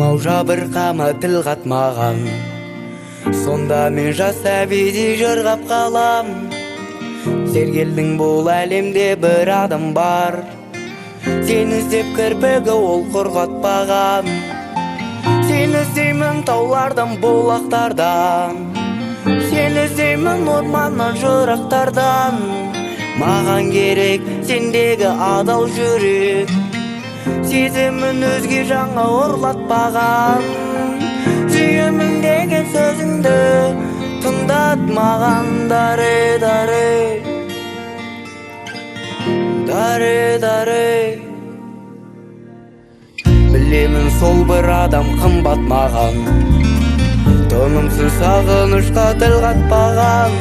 ауша бір қама тіл қатмаған. Сонда мен жас сәбидей жырғап қалам. Сергелдің бұл әлемде бір адам бар. Сені іздеп кірпігі ол құрғатпаған. Сені іздеймін таулардан, бұлақтардан. Сені іздеймін орманнан, жырақтардан. Маған керек сендегі адал жүрек. Сезімін өзге жаңа ұрлатпаған. Сүйемін деген сөзіңді тыңдатмаған. Даре, даре, даре, даре. Білемін сол бір адам қымбат маған. Тынымсыз сағынышқа тіл қатпаған.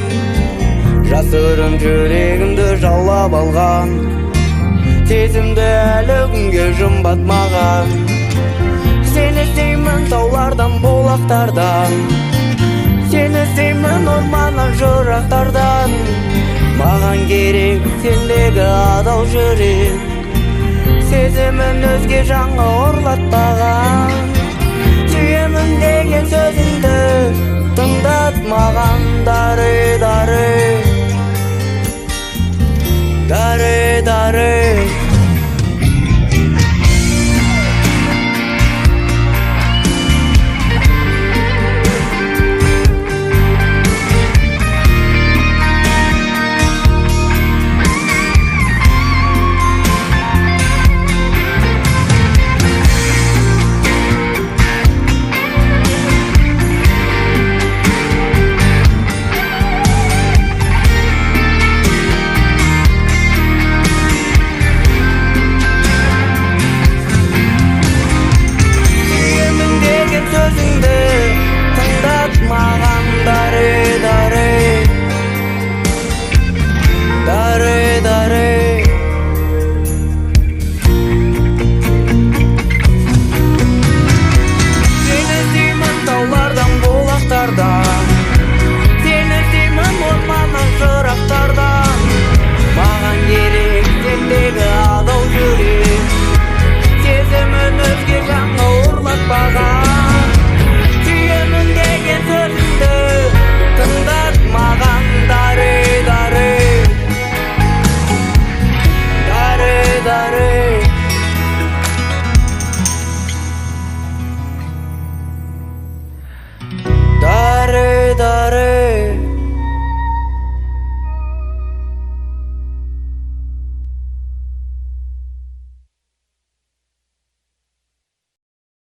Жасырын жүрегімді жаулап алған. Сезімді әлі күнге жұмбатмаған. Сені іздеймін таулардан, бұлақтардан. Сені іздеймін орманнан, жырақтардан. Маған керек сендегі адал жүрек. Сезімін өзге жанға ұрлатпаған.